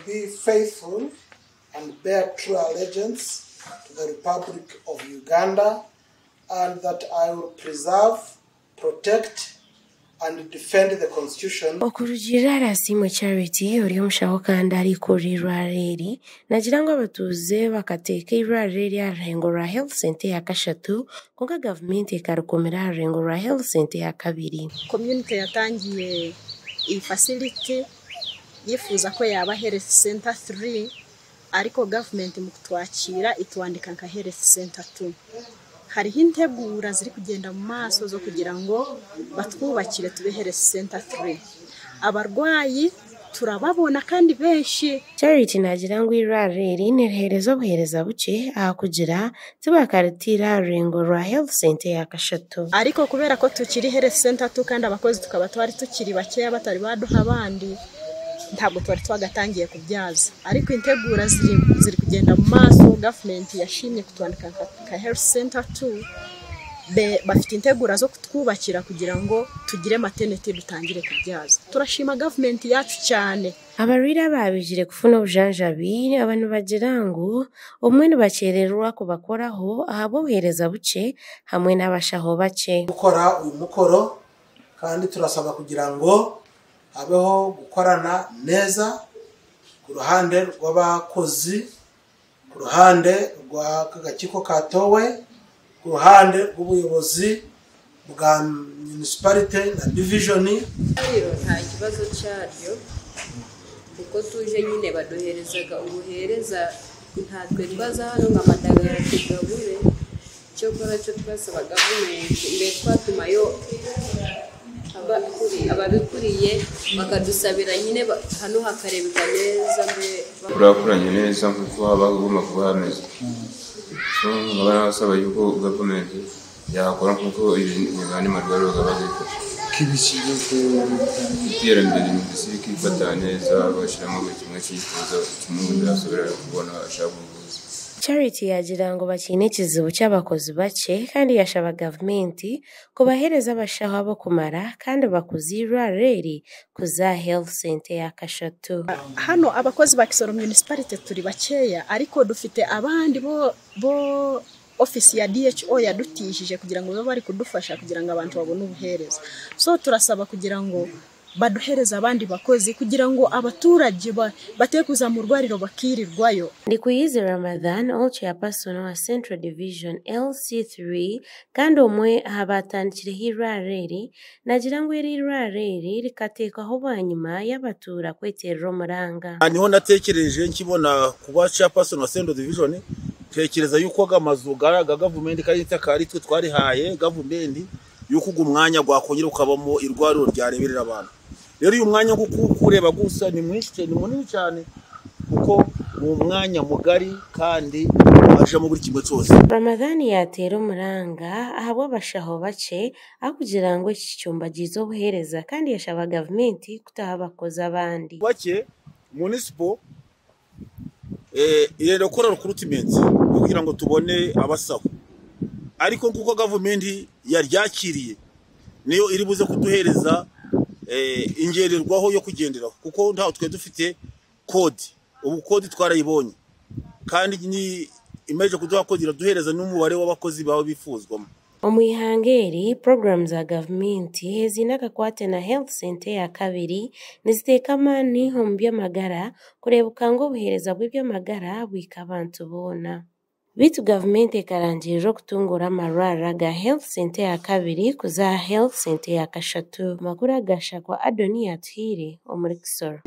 be faithful and bear true allegiance to the Republic of Uganda, and that I will preserve, protect, and defend the Constitution. Okurujira rasimu Charity ori omushaho kandi ari kuri rwareri nagira ngo abatuze bakateka irwareri arengo ra health center ya kashatu konka government ikarukomera arengo ra health center ya kabiri. Community yatangiye iyi facility yifuza ko yaba health center 3 ariko government mu kutwakira itwandika nka health center 2. Hariho integura ziri kugenda mu maso zo kugira ngo batwubakire tube health center 3. Abarwayi turababona kandi benshi. Charity nagira ngo irwareri nereherezo buhereza buce kugira tubakaritira rengo ra health center ya kashatu. Ariko kubera ko tukiri health center 2 kandi abakozi tukaba twari tukiri bakeya batari baduha abandi, ntabwo twari twagatangiye kubyaza, ariko integura ziri kugenda mu maso. Government yashimye kutwandika ka health center 2 bafite integura zo kutwubakira kugira ngo tugire maternity dutangire kubyaza. Turashima government yacu cyane. Abarira babijire kufuna ubujanjabi abantu bagira ngo umwe bakererwa kubakoraho ahabo buhereza buce hamwe n'abashaho bace Gukora uyu mukoro kandi turasaba kugira ngo habeho gukorana neza ku ruhande rw'abakozi, ku ruhande rw'agakiko katowe, ku ruhande rw'ubuyobozi bwa municipality na division. Nta kibazo cyaryo kuko tuje nyine baduherezaga ubuhereza, ntatwe twaza hano nk'amadagara tugabure cyo kora cyo twasabaga mbere twatumayo ababikuriye bakadusabira nyine hano hakarebeka neza turakuranye neza kuko abagomba kuba hameze. So ngabana basaba yuko government yakora kuko ibintu marwaro gabagiko kibishiye ko iterambere n'industrie kifata neza bashiramo mu kimwe cyifuzo cy'umuntu asubira kubona ashabuvuzi. Charity yagira ngo bakine kizibu cy'abakozi bace kandi yashaba government kubahereza abashaho abo kumara kandi bakuzira reri kuza health center ya kashatu. Hano abakozi ba Kisoro municipality turi bakeya, ariko dufite abandi bo office ya DHO yadutishije kugira ngo babe bari kudufasha kugira ngo abantu babone ubuhereza. So turasaba kugira ngo baduhereza abandi bakozi kugira ngo abaturage batekuza mu rwariro bakirirwayo. Ndi kuyize Ramadan ocho ya personal wa Central Division LC3 kandi umwe abatandikire hirareri nagira ngo irareri rikateka aho banyuma y'abatura kwetera umuranga. Niho natekereje nkibona kuba cha personal wa Central Division, tekereza yuko gamazu garaga government kayita kari twe twari haye government yuko umwanya gwakongera ukabamo irwariro ryareberera abantu. Rero uyu mwanya kureba gusa ni mwinshi ni munini cyane kuko mu mwanya mugari kandi aje mu buri kimwe cyose. Ramadan yatera umuranga ahabo bashaho bace akugira ngo iki cyumba gizo buhereza kandi yashaba government kutaha bakoza abandi. Bake municipal irero kora recruitment kugira ngo tubone abasaho, ariko kuko government yaryakiriye niyo iri buze kuduhereza ingererwaho yo kugenderaho kuko ntaho twe dufite code. Ubu code twarayibonye kandi ni imeje kuduha code iraduhereza n'umubare w'abakozi baho bifuzwamo. Omwihangeri program za government zinaga kwate na health center ya kabiri niziteka ni hombi y'amagara kurebuka ngo buhereza bw'iby'amagara bwikabantu bona. Bitu government ekaranjiro kutungura marara ga health center ya kabiri kuza health center ya kashatu. Makuru gasha kwa Adoni Atire omuri Kisoro.